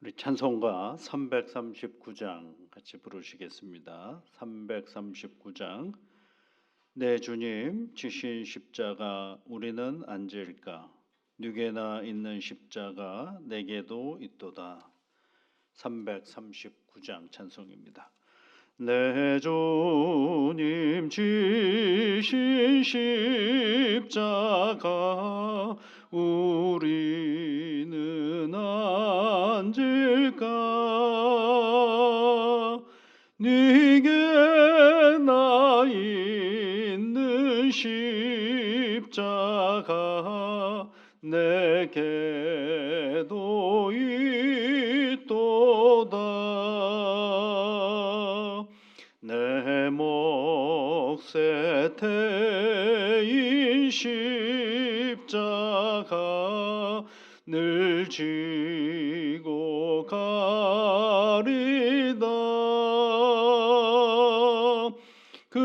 우리 찬송가 339장 같이 부르시겠습니다. 339장. 내 주님 지신 십자가 우리는 안 질까? 누게나 있는 십자가 내게도 있도다. 339장 찬송입니다. 내 주님 지신 십자가 우리는 앉을까? 네게 나 있는 십자가 내게도 있도다. 내 몫에 태인 십자가 늘 지고 가리다. 그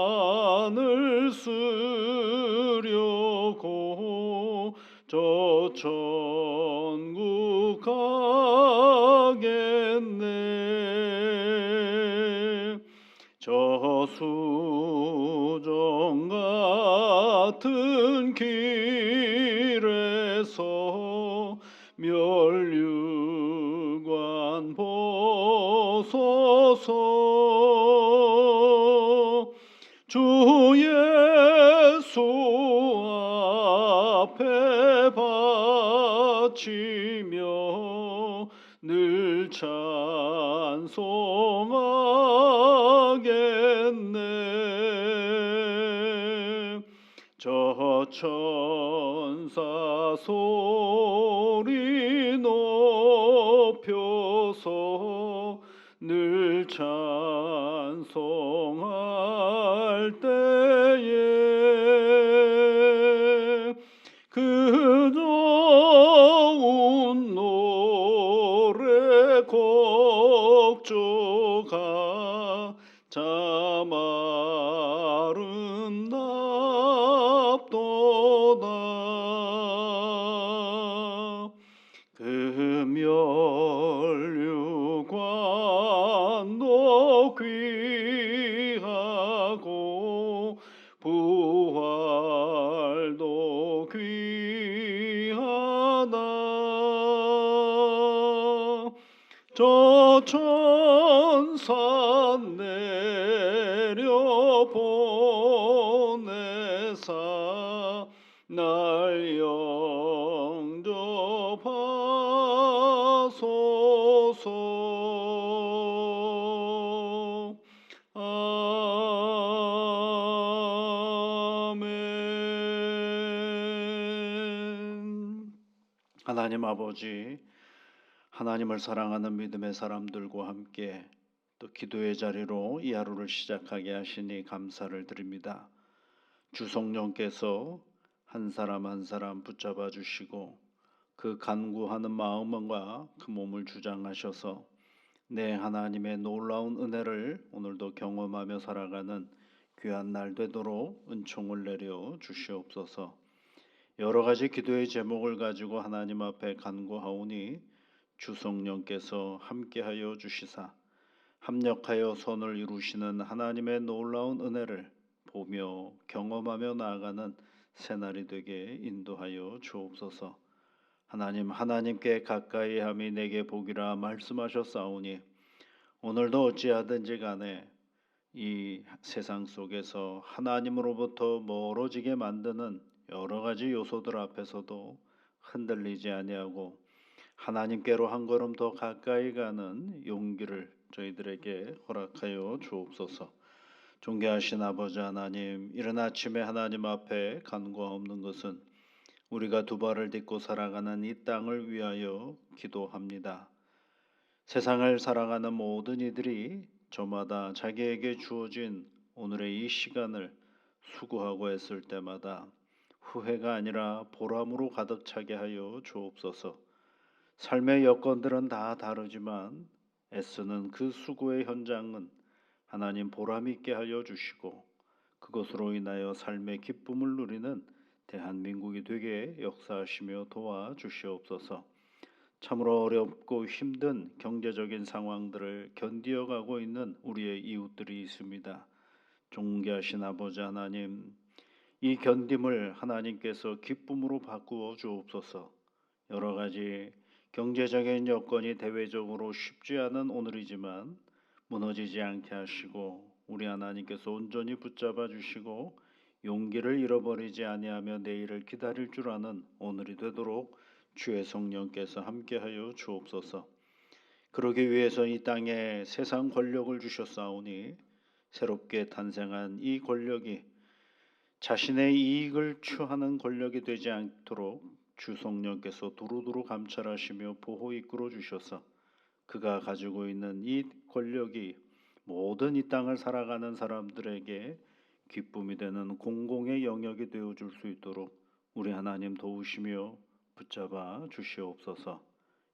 면류관을 쓰려고 저 천국 가겠네. 저 수정 같은 길에서 멸류관 보소서. 주 예수 앞에 바치며 늘 찬송하겠네. 저 천사 소리 높여서 늘 찬송할 때에 그 좋은 노래 곡조가 참 아름답도다. 그 멸류관도 귀하고 부활도 귀하다. 저 천사 내려 보내사 날 영접하소서. 아멘. 하나님 아버지, 하나님을 사랑하는 믿음의 사람들과 함께 또 기도의 자리로 이 하루를 시작하게 하시니 감사를 드립니다. 주 성령께서 한 사람 한 사람 붙잡아 주시고 그 간구하는 마음과 그 몸을 주장하셔서 내 하나님의 놀라운 은혜를 오늘도 경험하며 살아가는 귀한 날 되도록 은총을 내려 주시옵소서. 여러 가지 기도의 제목을 가지고 하나님 앞에 간구하오니 주 성령께서 함께하여 주시사 합력하여 선을 이루시는 하나님의 놀라운 은혜를 보며 경험하며 나아가는 새날이 되게 인도하여 주옵소서. 하나님께 가까이 함이 내게 복이라 말씀하셨사오니 오늘도 어찌하든지 간에 이 세상 속에서 하나님으로부터 멀어지게 만드는 여러 가지 요소들 앞에서도 흔들리지 아니하고 하나님께로 한 걸음 더 가까이 가는 용기를 저희들에게 허락하여 주옵소서. 존귀하신 아버지 하나님, 이른 아침에 하나님 앞에 간구하옵는 것은 우리가 두 발을 딛고 살아가는 이 땅을 위하여 기도합니다. 세상을 살아가는 모든 이들이 저마다 자기에게 주어진 오늘의 이 시간을 수고하고 애쓸 때마다 후회가 아니라 보람으로 가득 차게 하여 주옵소서. 삶의 여건들은 다 다르지만 애쓰는 그 수고의 현장은 하나님 보람 있게 하여 주시고 그것으로 인하여 삶의 기쁨을 누리는 대한민국이 되게 역사하시며 도와주시옵소서. 참으로 어렵고 힘든 경제적인 상황들을 견디어가고 있는 우리의 이웃들이 있습니다. 존귀하신 아버지 하나님, 이 견딤을 하나님께서 기쁨으로 바꾸어 주옵소서. 여러 가지 경제적인 여건이 대외적으로 쉽지 않은 오늘이지만 무너지지 않게 하시고 우리 하나님께서 온전히 붙잡아 주시고 용기를 잃어버리지 아니하며 내일을 기다릴 줄 아는 오늘이 되도록 주의 성령께서 함께하여 주옵소서. 그러기 위해서 이 땅에 세상 권력을 주셨사오니 새롭게 탄생한 이 권력이 자신의 이익을 취하는 권력이 되지 않도록 주 성령께서 두루두루 감찰하시며 보호 이끌어 주셔서 그가 가지고 있는 이 권력이 모든 이 땅을 살아가는 사람들에게 기쁨이 되는 공공의 영역이 되어 줄 수 있도록 우리 하나님 도우시며 붙잡아 주시옵소서.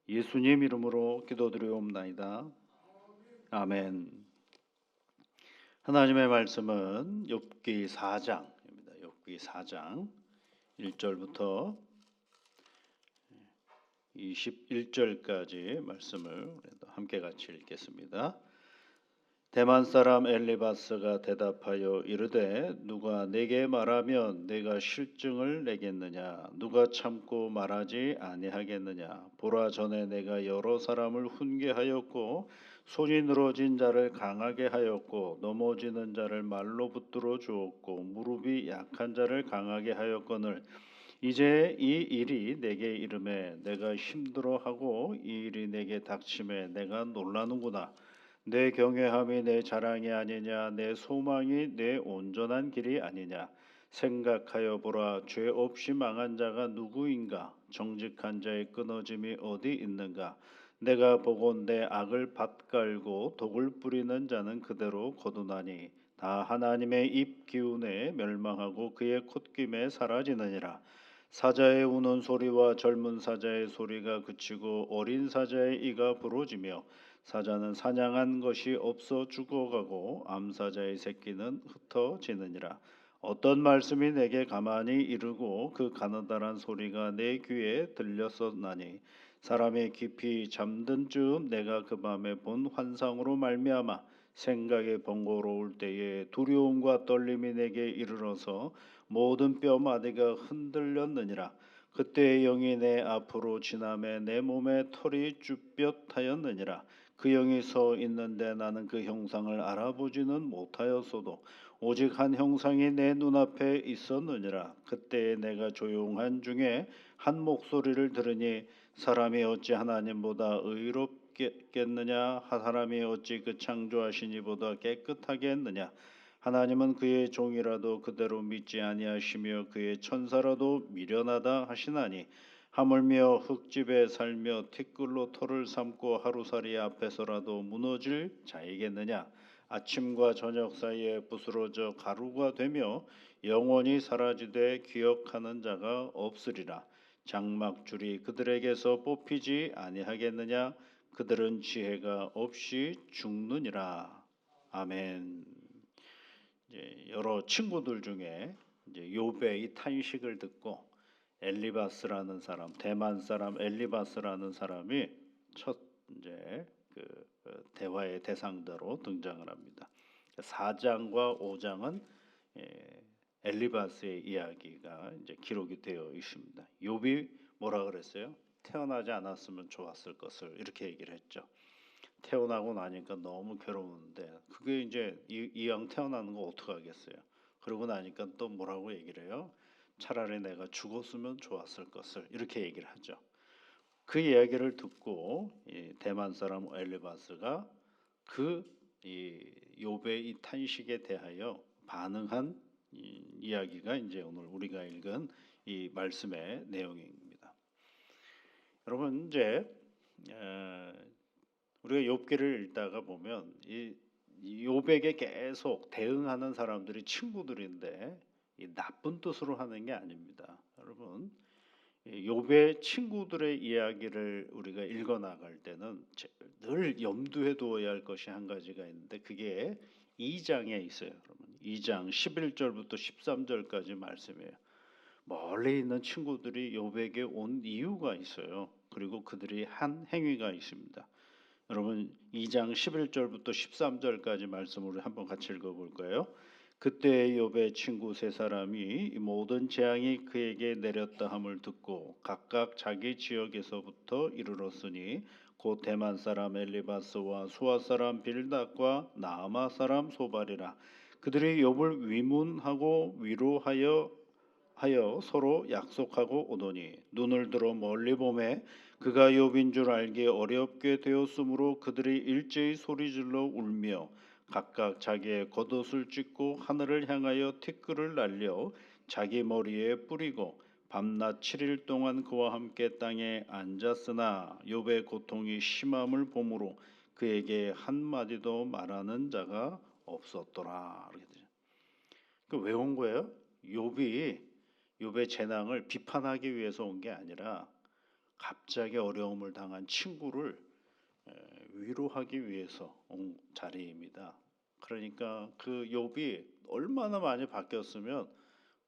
예수님 이름으로 기도드리옵나이다. 아멘. 하나님의 말씀은 욥기 4장입니다. 욥기 4장 1절부터 21절까지 말씀을 함께 같이 읽겠습니다. 대만 사람 엘리바스가 대답하여 이르되 누가 내게 말하면 내가 실증을 내겠느냐? 누가 참고 말하지 아니하겠느냐? 보라, 전에 내가 여러 사람을 훈계하였고 손이 늘어진 자를 강하게 하였고 넘어지는 자를 말로 붙들어 주었고 무릎이 약한 자를 강하게 하였거늘 이제 이 일이 내게 이름에 내가 힘들어하고 이 일이 내게 닥침에 내가 놀라는구나. 내 경외함이 내 자랑이 아니냐, 내 소망이 내 온전한 길이 아니냐. 생각하여 보라, 죄 없이 망한 자가 누구인가? 정직한 자의 끊어짐이 어디 있는가? 내가 보건대 악을 밭갈고 독을 뿌리는 자는 그대로 거두나니 다 하나님의 입 기운에 멸망하고 그의 콧김에 사라지느니라. 사자의 우는 소리와 젊은 사자의 소리가 그치고 어린 사자의 이가 부러지며 사자는 사냥한 것이 없어 죽어가고 암사자의 새끼는 흩어지느니라. 어떤 말씀이 내게 가만히 이르고 그 가느다란 소리가 내 귀에 들렸었나니 사람이 깊이 잠든 즈음 내가 그 밤에 본 환상으로 말미암아 생각이 번거로울 때에 두려움과 떨림이 내게 이르러서 모든 뼈마디가 흔들렸느니라. 그때의 영이 내 앞으로 지나매 내 몸에 털이 쭈뼛하였느니라. 그 영이 서 있는데 나는 그 형상을 알아보지는 못하였어도 오직 한 형상이 내 눈앞에 있었느니라. 그때에 내가 조용한 중에 한 목소리를 들으니 사람이 어찌 하나님보다 의롭겠느냐? 사람이 어찌 그 창조하신 이보다 깨끗하게 했느냐? 하나님은 그의 종이라도 그대로 믿지 아니하시며 그의 천사라도 미련하다 하시나니 하물며 흙집에 살며 티끌로 털을 삼고 하루살이 앞에서라도 무너질 자이겠느냐? 아침과 저녁 사이에 부스러져 가루가 되며 영원히 사라지되 기억하는 자가 없으리라. 장막줄이 그들에게서 뽑히지 아니하겠느냐? 그들은 지혜가 없이 죽느니라. 아멘. 이제 여러 친구들 중에 이제 욥의 이 탄식을 듣고 엘리바스라는 사람, 대만 사람 엘리바스라는 사람이 첫 이제 대화의 대상자로 등장을 합니다. 4장과 5장은 엘리바스의 이야기가 이제 기록이 되어 있습니다. 욥이 뭐라 그랬어요? 태어나지 않았으면 좋았을 것을 이렇게 얘기를 했죠. 태어나고 나니까 너무 괴로운데 그게 이제 이왕 태어나는 거 어떡하겠어요. 그러고 나니까 또 뭐라고 얘기를 해요? 차라리 내가 죽었으면 좋았을 것을 이렇게 얘기를 하죠. 그 이야기를 듣고 이 대만 사람 엘리바스가 이 욥의 이 탄식에 대하여 반응한 이야기가 이제 오늘 우리가 읽은 이 말씀의 내용입니다. 여러분 이제 우리가 욥기를 읽다가 보면 이 욥에게 계속 대응하는 사람들이 친구들인데 이 나쁜 뜻으로 하는 게 아닙니다. 여러분 욥의 친구들의 이야기를 우리가 읽어 나갈 때는 늘 염두에 두어야 할 것이 한 가지가 있는데 그게 2장에 있어요. 여러분 2장 11절부터 13절까지 말씀이에요. 멀리 있는 친구들이 욥에게 온 이유가 있어요. 그리고 그들이 한 행위가 있습니다. 여러분 2장 11절부터 13절까지 말씀을 한번 같이 읽어볼까요? 그때 욥의 친구 세 사람이 이 모든 재앙이 그에게 내렸다 함을 듣고 각각 자기 지역에서부터 이르렀으니 곧 대만 사람 엘리바스와 수아 사람 빌닷과 나아마 사람 소발이라. 그들이 욥을 위문하고 위로하여 서로 약속하고 오더니 눈을 들어 멀리 보매 그가 욥인 줄 알기 어렵게 되었으므로 그들이 일제히 소리질러 울며 각각 자기의 겉옷을 찢고 하늘을 향하여 티끌을 날려 자기 머리에 뿌리고 밤낮 7일 동안 그와 함께 땅에 앉았으나 욥의 고통이 심함을 보므로 그에게 한마디도 말하는 자가 없었더라. 왜 온 거예요? 욥의 재난을 비판하기 위해서 온 게 아니라 갑자기 어려움을 당한 친구를 위로하기 위해서 온 자리입니다. 그러니까 그 욥이 얼마나 많이 바뀌었으면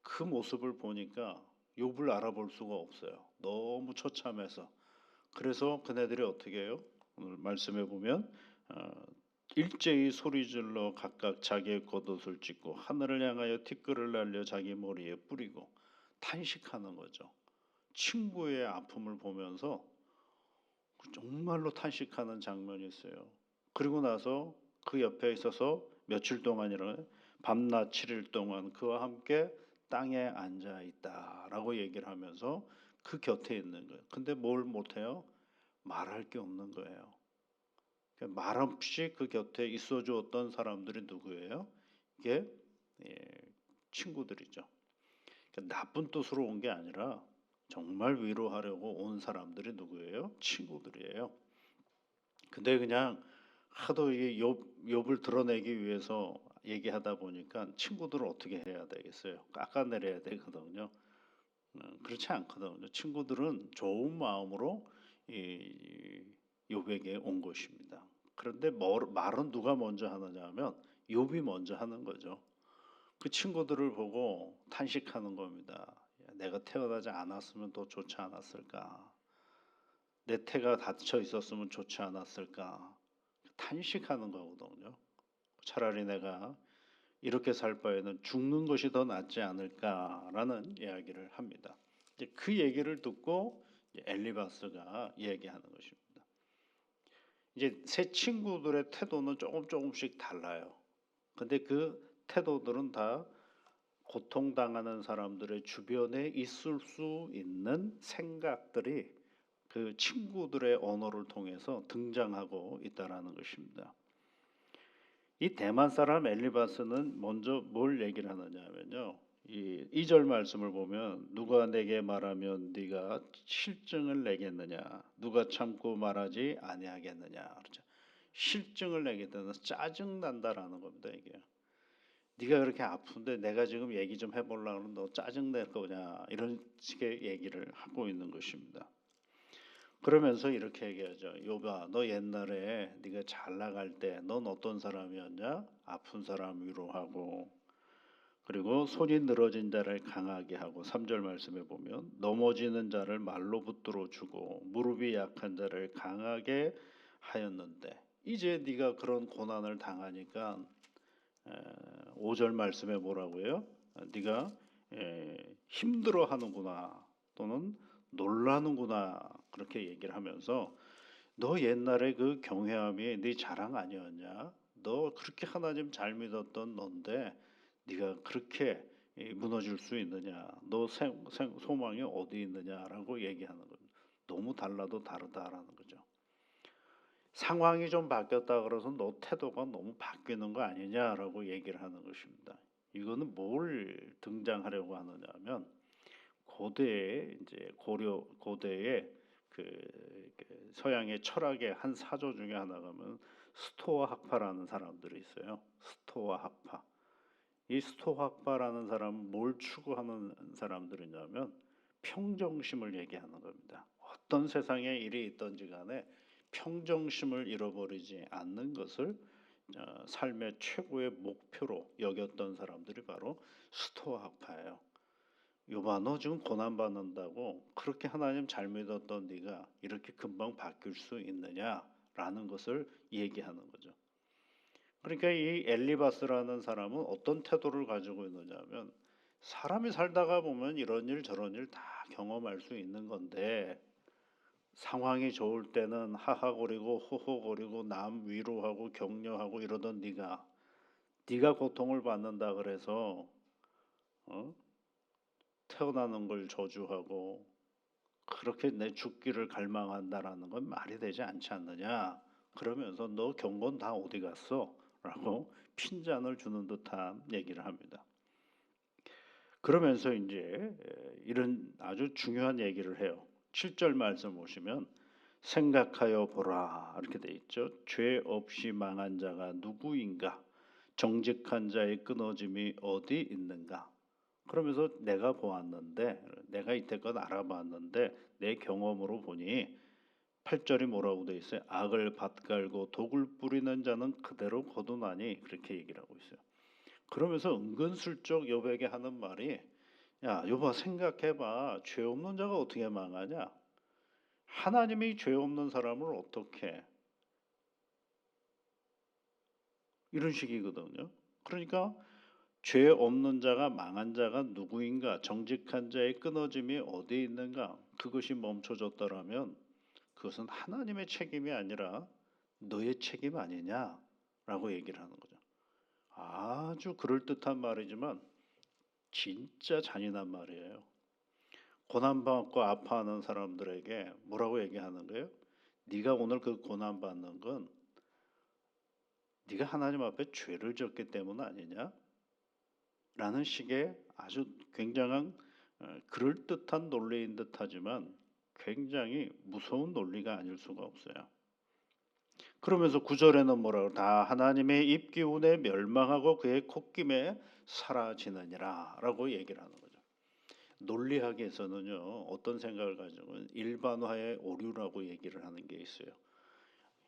그 모습을 보니까 욥을 알아볼 수가 없어요. 너무 처참해서. 그래서 그네들이 어떻게 해요? 오늘 말씀해 보면 일제히 소리질러 각각 자기의 겉옷을 찢고 하늘을 향하여 티끌을 날려 자기 머리에 뿌리고 탄식하는 거죠. 친구의 아픔을 보면서 정말로 탄식하는 장면이 있어요. 그리고 나서 그 옆에 있어서 며칠 동안이라 밤낮 7일 동안 그와 함께 땅에 앉아 있다라고 얘기를 하면서 그 곁에 있는 거예요. 근데 뭘 못해요? 말할 게 없는 거예요. 말 없이 그 곁에 있어 주었던 사람들이 누구예요? 이게 예, 친구들이죠. 그러니까 나쁜 뜻으로 온 게 아니라 정말 위로하려고 온 사람들이 누구예요? 친구들이에요. 근데 그냥 하도 이 욥을 드러내기 위해서 얘기하다 보니까 친구들을 어떻게 해야 되겠어요? 깎아내려야 되거든요. 그렇지 않거든요. 친구들은 좋은 마음으로 이 욥에게 온 것입니다. 그런데 말은 누가 먼저 하느냐 하면 욥이 먼저 하는 거죠. 그 친구들을 보고 탄식하는 겁니다. 내가 태어나지 않았으면 더 좋지 않았을까? 내 태가 닫혀 있었으면 좋지 않았을까? 탄식하는 거거든요. 차라리 내가 이렇게 살 바에는 죽는 것이 더 낫지 않을까라는 이야기를 합니다. 이제 그 얘기를 듣고 엘리바스가 얘기하는 것입니다. 이제 새 친구들의 태도는 조금씩 달라요. 근데 그 태도들은 다 고통당하는 사람들의 주변에 있을 수 있는 생각들이 그 친구들의 언어를 통해서 등장하고 있다라는 것입니다. 이 대만 사람 엘리바스는 먼저 뭘 얘기를 하느냐면요. 이 2절 말씀을 보면 누가 내게 말하면 네가 실증을 내겠느냐, 누가 참고 말하지 아니하겠느냐. 그렇죠. 실증을 내겠다는 짜증 난다라는 겁니다. 이게 네가 그렇게 아픈데 내가 지금 얘기 좀 해보려고 하면 너 짜증 낼 거냐, 이런 식의 얘기를 하고 있는 것입니다. 그러면서 이렇게 얘기하죠. 욥아, 너 옛날에 네가 잘 나갈 때 넌 어떤 사람이었냐? 아픈 사람 위로하고, 그리고 손이 늘어진 자를 강하게 하고, 3절 말씀에 보면 넘어지는 자를 말로 붙들어 주고 무릎이 약한 자를 강하게 하였는데, 이제 네가 그런 고난을 당하니까 5절 말씀에 뭐라고요? 네가 힘들어 하는구나, 또는 놀라는구나, 그렇게 얘기를 하면서 너 옛날에 그 경외함이 네 자랑 아니었냐? 너 그렇게 하나님 잘 믿었던 넌데 네가 그렇게 무너질 수 있느냐? 너 소망이 어디 있느냐라고 얘기하는 겁니다. 너무 달라도 다르다라는 거죠. 상황이 좀 바뀌었다 그래서 너 태도가 너무 바뀌는 거 아니냐라고 얘기를 하는 것입니다. 이거는 뭘 등장하려고 하느냐면 고대에 이제 고대의 그 서양의 철학의 한 사조 중에 하나가 면 스토아 학파라는 사람들이 있어요. 스토아 학파. 이 스토아 학파라는 사람은 뭘 추구하는 사람들이냐면 평정심을 얘기하는 겁니다. 어떤 세상에 일이 있든지 간에 평정심을 잃어버리지 않는 것을 삶의 최고의 목표로 여겼던 사람들이 바로 스토아 학파예요. 여봐, 너 지금 고난 받는다고 그렇게 하나님 잘 믿었던 네가 이렇게 금방 바뀔 수 있느냐라는 것을 얘기하는 거죠. 그러니까 이 엘리바스라는 사람은 어떤 태도를 가지고 있느냐면, 사람이 살다가 보면 이런 일 저런 일 다 경험할 수 있는 건데, 상황이 좋을 때는 하하거리고 호호거리고 남 위로하고 격려하고 이러던 네가 고통을 받는다 그래서 어? 태어나는 걸 저주하고 그렇게 내 죽기를 갈망한다라는 건 말이 되지 않지 않느냐. 그러면서 너 경건 다 어디 갔어? 라고 핀잔을 주는 듯한 얘기를 합니다. 그러면서 이제 이런 아주 중요한 얘기를 해요. 7절 말씀 보시면 생각하여 보라 이렇게 돼 있죠. 죄 없이 망한 자가 누구인가? 정직한 자의 끊어짐이 어디 있는가? 그러면서 내가 보았는데, 내가 이때껏 알아봤는데 내 경험으로 보니 8절이 뭐라고 돼 있어요? 악을 밭갈고 독을 뿌리는 자는 그대로 거두나니, 그렇게 얘기를 하고 있어요. 그러면서 은근슬쩍 여백에 하는 말이, 야 여봐, 생각해봐. 죄 없는 자가 어떻게 망하냐? 하나님이 죄 없는 사람을 어떻게, 이런 식이거든요. 그러니까 죄 없는 자가 망한 자가 누구인가? 정직한 자의 끊어짐이 어디에 있는가? 그것이 멈춰졌더라면 그것은 하나님의 책임이 아니라 너의 책임 아니냐라고 얘기를 하는 거죠. 아주 그럴듯한 말이지만 진짜 잔인한 말이에요. 고난받고 아파하는 사람들에게 뭐라고 얘기하는 거예요? 네가 오늘 그 고난받는 건 네가 하나님 앞에 죄를 졌기 때문 아니냐? 라는 식의 아주 굉장한 그럴듯한 논리인 듯하지만 굉장히 무서운 논리가 아닐 수가 없어요. 그러면서 구절에는 뭐라고, 다 하나님의 입기운에 멸망하고 그의 콧김에 사라지느니라 라고 얘기를 하는 거죠. 논리학에서는요, 어떤 생각을 가지고 일반화의 오류라고 얘기를 하는 게 있어요.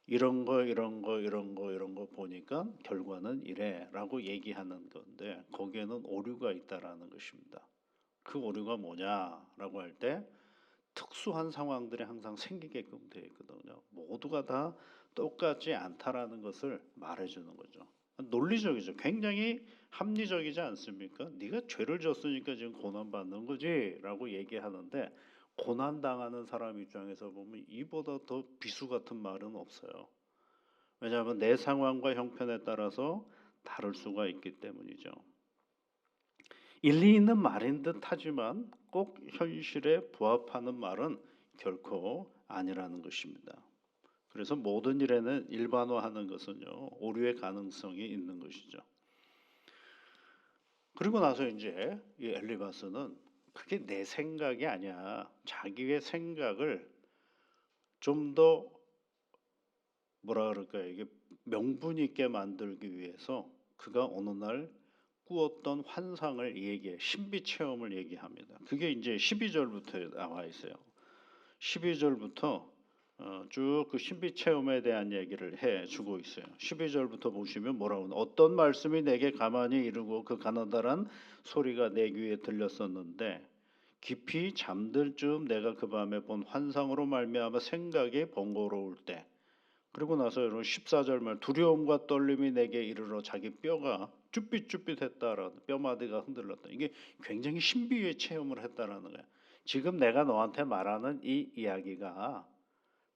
이런 거 이런 거 이런 거 이런 거 보니까 결과는 이래라고 얘기하는 건데, 거기에는 오류가 있다라는 것입니다. 그 오류가 뭐냐라고 할 때 특수한 상황들이 항상 생기게끔 되어 있거든요. 모두가 다 똑같지 않다라는 것을 말해주는 거죠. 논리적이죠. 굉장히 합리적이지 않습니까? 네가 죄를 졌으니까 지금 고난받는 거지라고 얘기하는데, 고난당하는 사람 입장에서 보면 이보다 더 비수 같은 말은 없어요. 왜냐하면 내 상황과 형편에 따라서 다를 수가 있기 때문이죠. 일리 있는 말인 듯 하지만 꼭 현실에 부합하는 말은 결코 아니라는 것입니다. 그래서 모든 일에는 일반화하는 것은요, 오류의 가능성이 있는 것이죠. 그리고 나서 이제 이 엘리바스는 그게 내 생각이 아니야, 자기의 생각을 좀 더 뭐라 그럴까요? 이게 명분 있게 만들기 위해서 그가 어느 날 꾸었던 환상을 얘기해, 신비 체험을 얘기합니다. 그게 이제 12절부터 나와 있어요. 12절부터 쭉 그 신비 체험에 대한 얘기를 해 주고 있어요. 12절부터 보시면 뭐라고 하나, 어떤 말씀이 내게 가만히 이르고 그 가나다란 소리가 내 귀에 들렸었는데 깊이 잠들 즈음 내가 그 밤에 본 환상으로 말미암아 생각이 번거로울 때. 그리고 나서 여러분 14절 말, 두려움과 떨림이 내게 이르러 자기 뼈가 쭈삣쭈삣했다라는, 뼈마디가 흔들렸다. 이게 굉장히 신비의 체험을 했다라는 거야. 지금 내가 너한테 말하는 이 이야기가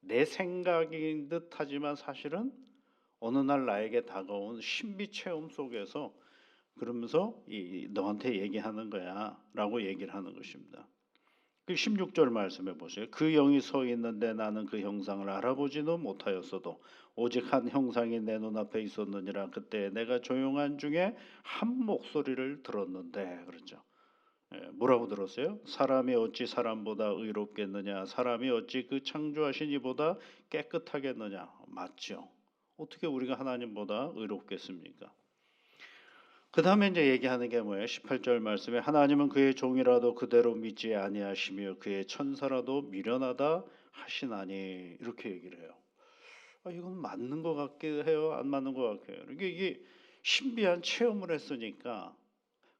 내 생각인 듯하지만 사실은 어느 날 나에게 다가온 신비 체험 속에서, 그러면서 너한테 얘기하는 거야라고 얘기를 하는 것입니다. 그 16절 말씀해 보세요. 그 영이 서 있는데 나는 그 형상을 알아보지는 못하였어도 오직 한 형상이 내 눈앞에 있었느니라. 그때 내가 조용한 중에 한 목소리를 들었는데, 그렇죠. 뭐라고 들었어요? 사람이 어찌 사람보다 의롭겠느냐? 사람이 어찌 그 창조하신 이보다 깨끗하겠느냐? 맞죠. 어떻게 우리가 하나님보다 의롭겠습니까? 그 다음에 이제 얘기하는 게 뭐예요? 18절 말씀에 하나님은 그의 종이라도 그대로 믿지 아니하시며 그의 천사라도 미련하다 하시나니, 이렇게 얘기를 해요. 이건 맞는 것 같기도 해요, 안 맞는 것 같아요. 이게 신비한 체험을 했으니까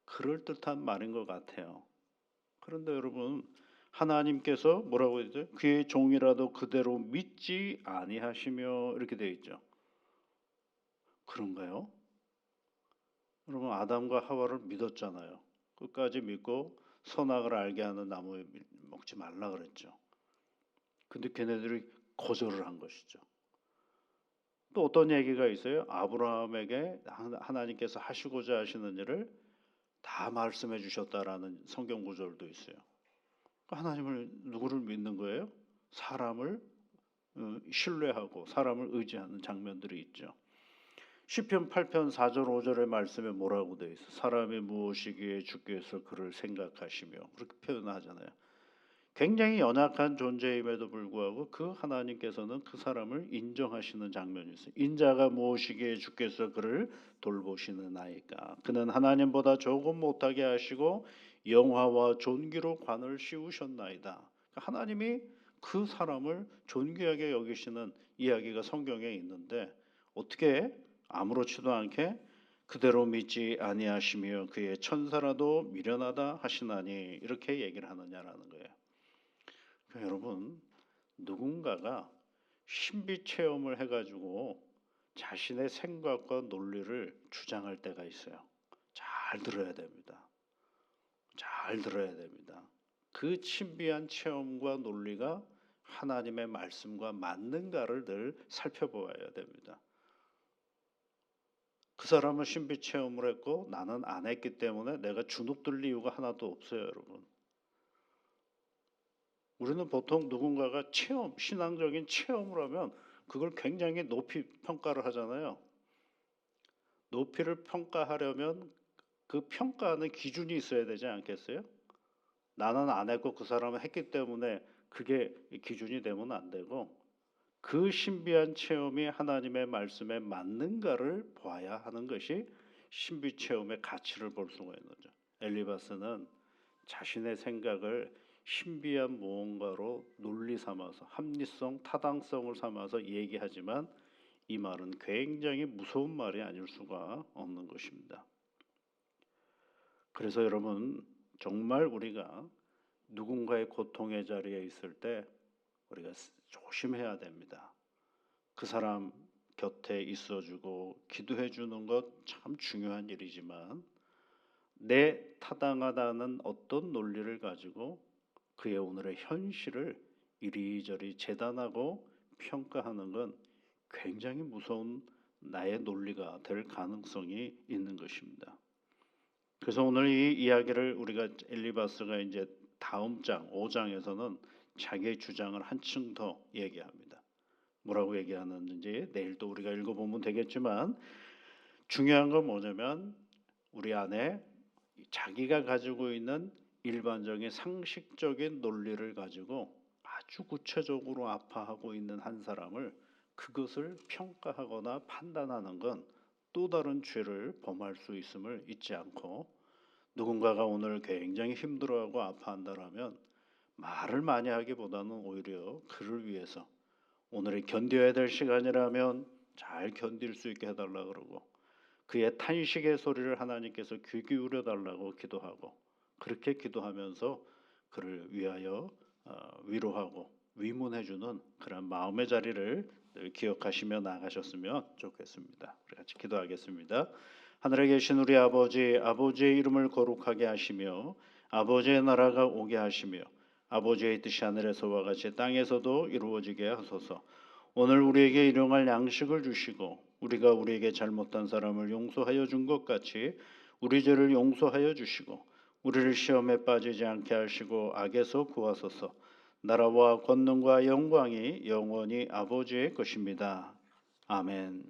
그럴듯한 말인 것 같아요. 그런데 여러분, 하나님께서 뭐라고 했죠? 그의 종이라도 그대로 믿지 아니하시며 이렇게 되어 있죠. 그런가요? 여러분, 아담과 하와를 믿었잖아요. 끝까지 믿고 선악을 알게 하는 나무 먹지 말라 그랬죠. 근데 걔네들이 거절을 한 것이죠. 또 어떤 얘기가 있어요? 아브라함에게 하나님께서 하시고자 하시는 일을 다 말씀해 주셨다라는 성경 구절도 있어요. 하나님을 누구를 믿는 거예요? 사람을 신뢰하고 사람을 의지하는 장면들이 있죠. 시편 8편 4절 5절의 말씀에 뭐라고 되어 있어? 사람이 무엇이기에 주께서 그를 생각하시며 그렇게 표현하잖아요. 굉장히 연약한 존재임에도 불구하고 그 하나님께서는 그 사람을 인정하시는 장면이 있어요. 인자가 무엇이기에 주께서 그를 돌보시는 아이까. 그는 하나님보다 조금 못하게 하시고 영화와 존귀로 관을 씌우셨나이다. 하나님이 그 사람을 존귀하게 여기시는 이야기가 성경에 있는데 어떻게 아무렇지도 않게 그대로 믿지 아니하시며 그의 천사라도 미련하다 하시나니 이렇게 얘기를 하느냐라는 거예요. 여러분, 누군가가 신비 체험을 해가지고 자신의 생각과 논리를 주장할 때가 있어요. 잘 들어야 됩니다. 잘 들어야 됩니다. 그 신비한 체험과 논리가 하나님의 말씀과 맞는가를 늘 살펴보아야 됩니다. 그 사람은 신비 체험을 했고 나는 안 했기 때문에 내가 주눅들 이유가 하나도 없어요, 여러분. 우리는 보통 누군가가 신앙적인 체험을 하면 그걸 굉장히 높이 평가를 하잖아요. 높이를 평가하려면 그 평가하는 기준이 있어야 되지 않겠어요? 나는 안 했고 그 사람은 했기 때문에 그게 기준이 되면 안 되고 그 신비한 체험이 하나님의 말씀에 맞는가를 봐야 하는 것이 신비 체험의 가치를 볼 수가 있는 거죠. 엘리바스는 자신의 생각을 신비한 무언가로 논리 삼아서 합리성, 타당성을 삼아서 얘기하지만 이 말은 굉장히 무서운 말이 아닐 수가 없는 것입니다. 그래서 여러분, 정말 우리가 누군가의 고통의 자리에 있을 때 우리가 조심해야 됩니다. 그 사람 곁에 있어주고 기도해 주는 것 참 중요한 일이지만 내 타당하다는 어떤 논리를 가지고 그의 오늘의 현실을 이리저리 재단하고 평가하는 건 굉장히 무서운 나의 논리가 될 가능성이 있는 것입니다. 그래서 오늘 이 이야기를 우리가 엘리바스가 이제 다음 장 5장에서는 자기의 주장을 한층 더 얘기합니다. 뭐라고 얘기하는지 내일 또 우리가 읽어보면 되겠지만 중요한 건 뭐냐면 우리 안에 자기가 가지고 있는 일반적인 상식적인 논리를 가지고 아주 구체적으로 아파하고 있는 한 사람을 그것을 평가하거나 판단하는 건 또 다른 죄를 범할 수 있음을 잊지 않고 누군가가 오늘 굉장히 힘들어하고 아파한다라면 말을 많이 하기보다는 오히려 그를 위해서 오늘이 견뎌야 될 시간이라면 잘 견딜 수 있게 해달라 그러고 그의 탄식의 소리를 하나님께서 귀 기울여 달라고 기도하고 그렇게 기도하면서 그를 위하여 위로하고 위문해주는 그런 마음의 자리를 늘 기억하시며 나가셨으면 좋겠습니다. 우리 같이 기도하겠습니다. 하늘에 계신 우리 아버지, 아버지의 이름을 거룩하게 하시며 아버지의 나라가 오게 하시며 아버지의 뜻이 하늘에서와 같이 땅에서도 이루어지게 하소서. 오늘 우리에게 일용할 양식을 주시고 우리가 우리에게 잘못한 사람을 용서하여 준 것 같이 우리 죄를 용서하여 주시고 우리를 시험에 빠지지 않게 하시고 악에서 구하소서. 나라와 권능과 영광이 영원히 아버지의 것입니다. 아멘.